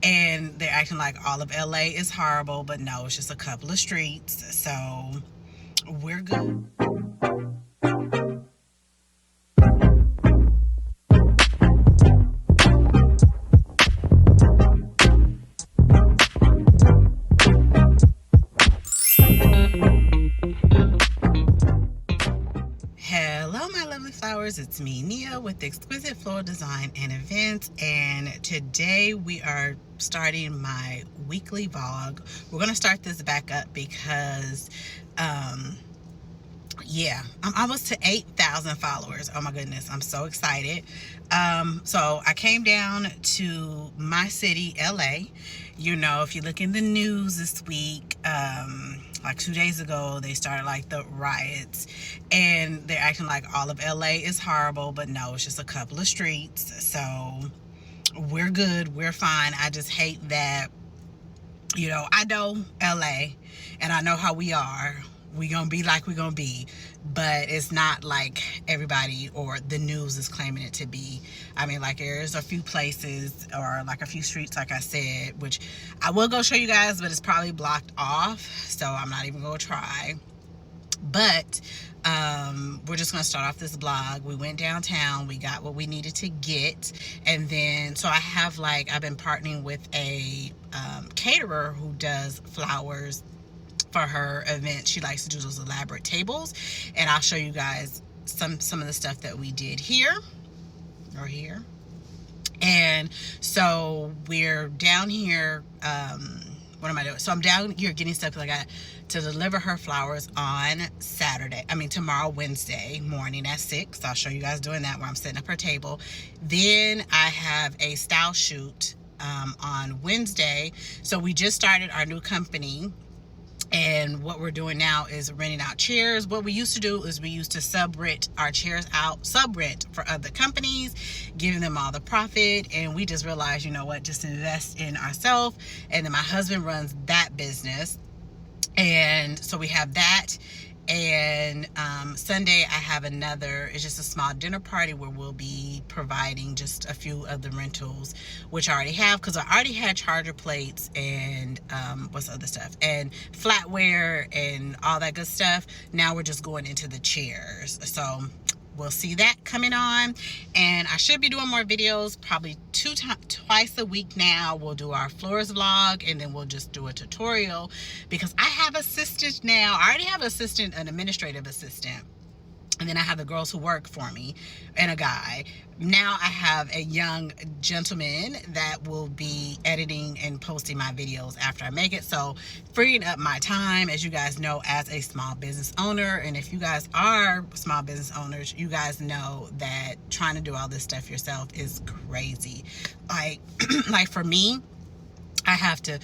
and they're acting like all of LA is horrible, but no, it's just a couple of streets. So we're good. Hello, my lovely flowers. It's me, Nia, with Exquisite Floral Design and Events. And today we are starting my weekly vlog. We're going to start this back up because, yeah, I'm almost to 8,000 followers. Oh my goodness, I'm so excited. So I came down to my city, LA. You know, if you look in the news this week, like 2 days ago, they started like the riots, and they're acting like all of LA is horrible, but no, it's just a couple of streets. So we're good, we're fine. I just hate that, you know, I know LA and I know how we are. We gonna be like we gonna be, but it's not like everybody or the news is claiming it to be. I mean, like, there's a few places or like a few streets, like I said, which I will go show you guys, but it's probably blocked off, so I'm not even gonna try. But we're just gonna start off this vlog. We went downtown, we got what we needed to get, and then so I've been partnering with a caterer who does flowers for her event. She likes to do those elaborate tables, and I'll show you guys some of the stuff that we did here. And so we're down here. What am I doing? So I'm down here getting stuff because I got to deliver her flowers on tomorrow, Wednesday morning at 6. I'll show you guys doing that where I'm setting up her table. Then I have a style shoot on Wednesday. So we just started our new company, and what we're doing now is renting out chairs. What we used to do is we used to subrent our chairs out, for other companies, giving them all the profit. And we just realized, you know what, just invest in ourselves. And then my husband runs that business. And so we have that. And Sunday I have it's just a small dinner party where we'll be providing just a few of the rentals, which I already have, because I already had charger plates and what's the other stuff, and flatware and all that good stuff. Now we're just going into the chairs. So we'll see that coming on, and I should be doing more videos, probably twice a week now. We'll do our Florist vlog, and then we'll just do a tutorial, because I have assistants now. I already have an administrative assistant, and then I have the girls who work for me and a guy. Now I have a young gentleman that will be editing and posting my videos after I make it. So freeing up my time, as you guys know, as a small business owner. And if you guys are small business owners, you guys know that trying to do all this stuff yourself is crazy. Like, like for me, I have to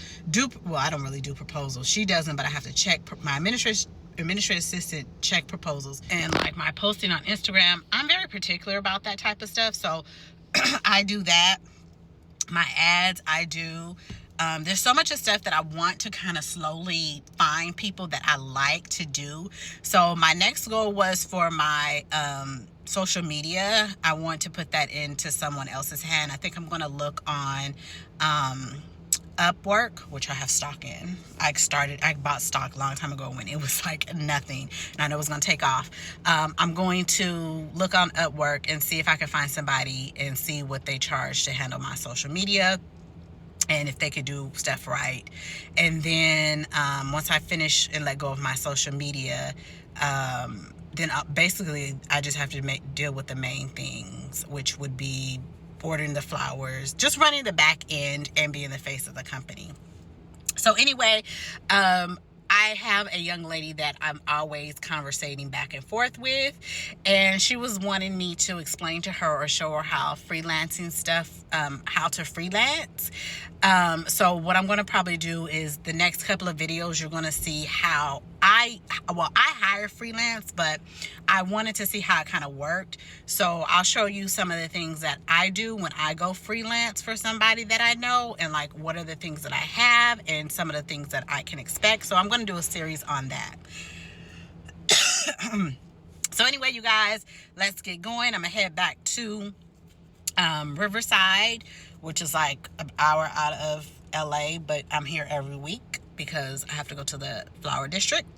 I don't really do proposals. She doesn't, but I have to check my administrative assistant check proposals, and like my posting on Instagram, I'm very particular about that type of stuff. So I do that. My ads, I do. There's so much of stuff that I want to kind of slowly find people that I like to do. So my next goal was for my social media. I want to put that into someone else's hand. I think I'm going to look on Upwork, which I have stock in. I bought stock a long time ago when it was like nothing, and I know it was going to take off. I'm going to look on Upwork and see if I can find somebody and see what they charge to handle my social media, and if they could do stuff right. And then once I finish and let go of my social media, then basically I just have to deal with the main things, which would be ordering the flowers, just running the back end, and being the face of the company. So anyway, I have a young lady that I'm always conversating back and forth with, and she was wanting me to explain to her or show her how freelancing stuff, how to freelance. So what I'm going to probably do is the next couple of videos, you're going to see how I hire freelance, but I wanted to see how it kind of worked. So I'll show you some of the things that I do when I go freelance for somebody that I know, and like what are the things that I have and some of the things that I can expect. So I'm going to do a series on that. So anyway, you guys, let's get going. I'm gonna head back to Riverside, which is like an hour out of LA, but I'm here every week because I have to go to the Flower District,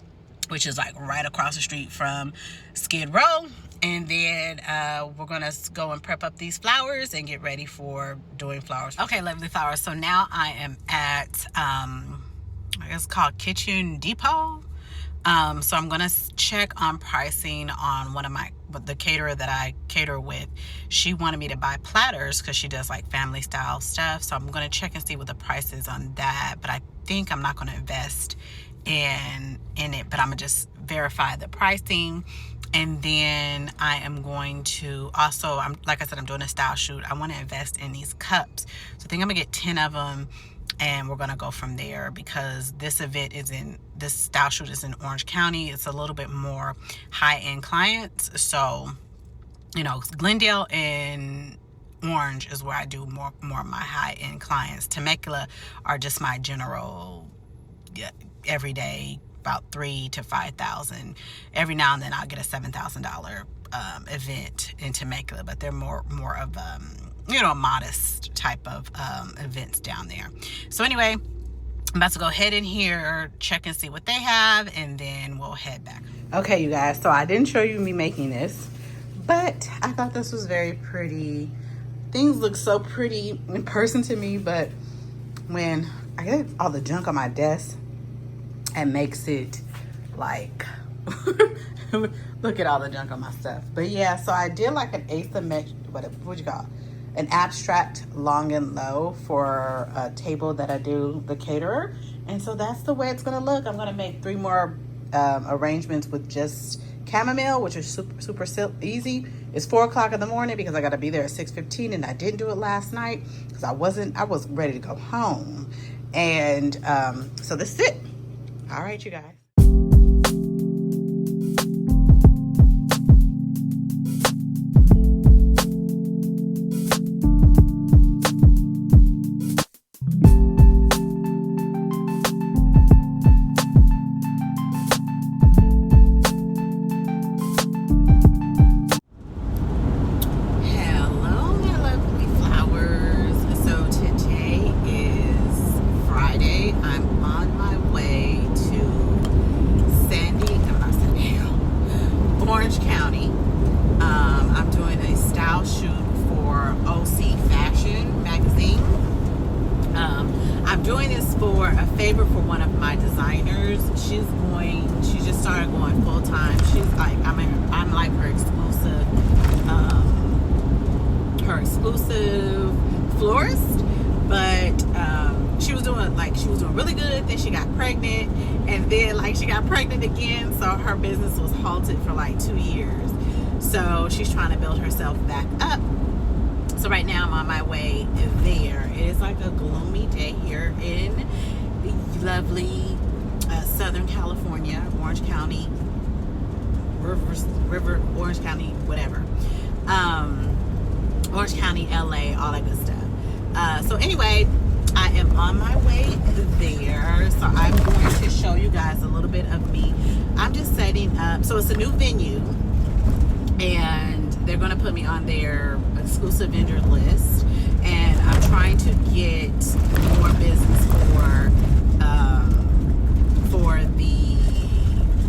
which is like right across the street from Skid Row. And then we're gonna go and prep up these flowers and get ready for doing flowers. Okay, lovely flowers. So now I am at, I guess it's called Kitchen Depot. So I'm gonna check on pricing on the caterer that I cater with. She wanted me to buy platters because she does like family style stuff. So I'm gonna check and see what the price is on that. But I think I'm not gonna invest in it, but I'm gonna just verify the pricing. And then I am going to also, like I said, I'm doing a style shoot. I want to invest in these cups. So I think I'm gonna get 10 of them, and we're gonna go from there because this style shoot is in Orange County. It's a little bit more high-end clients. So, you know, Glendale and Orange is where I do more of my high-end clients. Temecula are just my general, everyday, about 3,000 to 5,000. Every now and then I'll get a $7,000 event in Temecula, but they're more of you know, a modest type of events down there. So anyway, I'm about to go head in here, check and see what they have, and then we'll head back. Okay, you guys, so I didn't show you me making this, but I thought this was very pretty. Things look so pretty in person to me, but when I get all the junk on my desk, and makes it like look at all the junk on my stuff. But yeah, so I did like an asymmetric, what you call it? An abstract long and low for a table that I do the caterer. And so that's the way it's gonna look. I'm gonna make 3 more arrangements with just chamomile, which is super easy. It's 4 o'clock in the morning because I gotta be there at 6:15, and I didn't do it last night because I was ready to go home. And so this is it. All right, you guys. Favor for one of my designers. She just started going full time. She's like, I'm like her exclusive florist. But she was doing really good. Then she got pregnant, and then she got pregnant again. So her business was halted for 2 years. So she's trying to build herself back up. So right now I'm on my way there. It is like a gloomy day here in lovely Southern California, Orange County, River, Orange County, whatever. Orange County, LA, all that good stuff. So anyway, I am on my way there. So I'm going to show you guys a little bit of me. I'm just setting up. So it's a new venue, and they're going to put me on their exclusive vendor list. And I'm trying to get more business for the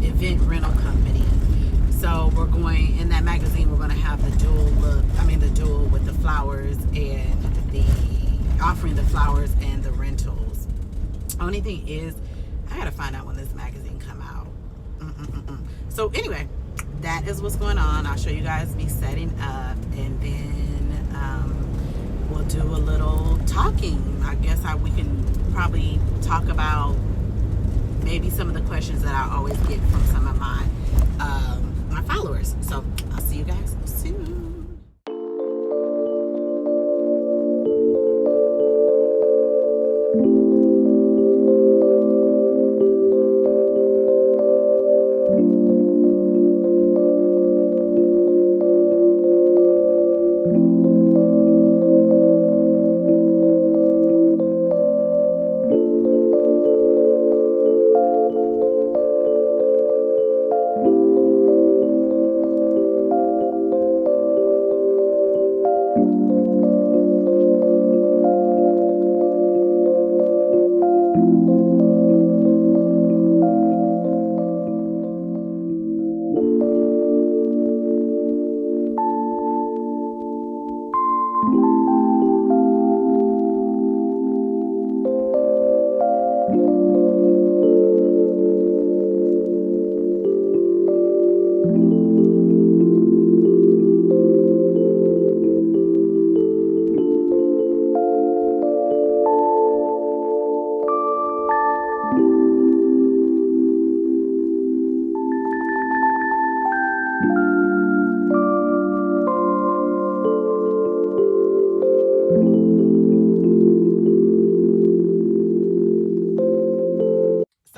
event rental company. So we're going, in that magazine, we're going to have the dual with the flowers and offering the flowers and the rentals. Only thing is, I gotta find out when this magazine come out. So anyway, that is what's going on. I'll show you guys me setting up, and then we'll do a little talking. I guess we can probably talk about maybe some of the questions that I always get from some of my followers. So I'll see you guys soon.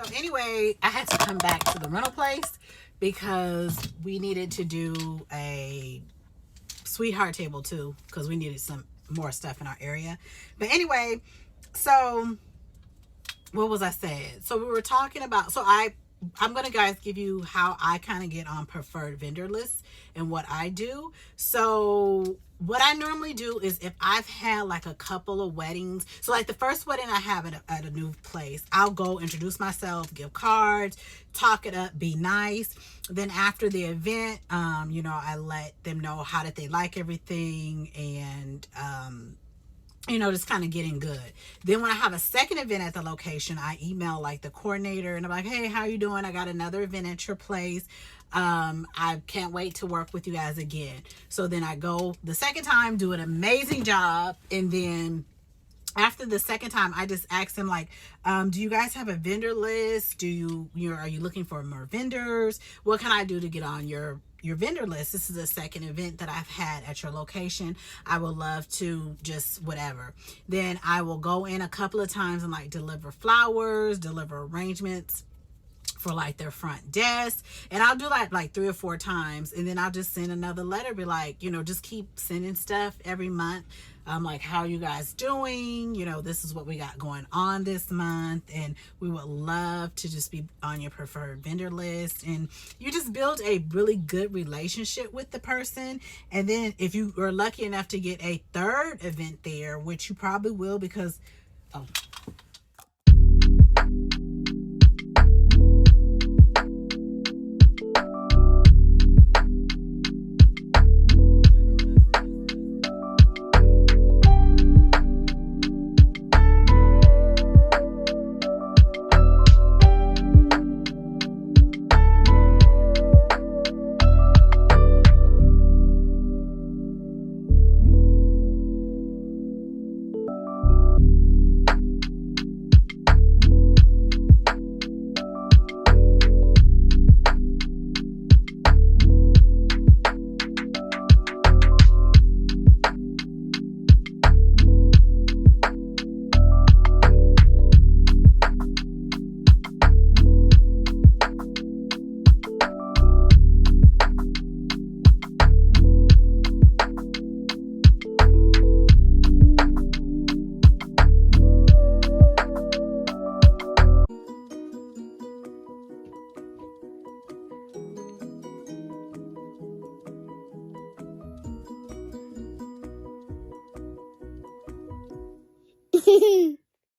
So anyway, I had to come back to the rental place because we needed to do a sweetheart table too, because we needed some more stuff in our area. But anyway, so what was I saying? So we were talking about, so I'm gonna guys give you how I kind of get on preferred vendor lists and what I do. So what I normally do is if I've had like a couple of weddings, so like the first wedding I have at a new place, I'll go introduce myself, give cards, talk it up, be nice. Then after the event, I let them know how did they like everything, and just kind of getting good. Then when I have a second event at the location, I email like the coordinator and I'm like, hey, how you doing? I got another event at your place. I can't wait to work with you guys again. So then I go the second time, do an amazing job. And then after the second time, I just asked them like, do you guys have a vendor list? Are you looking for more vendors? What can I do to get on your vendor list? This is the second event that I've had at your location. I would love to just whatever. Then I will go in a couple of times and like deliver flowers, deliver arrangements for like their front desk, and I'll do like 3 or 4 times, and then I'll just send another letter, be like, just keep sending stuff every month. Like, how are you guys doing? This is what we got going on this month, and we would love to just be on your preferred vendor list. And you just build a really good relationship with the person. And then if you are lucky enough to get a third event there, which you probably will, because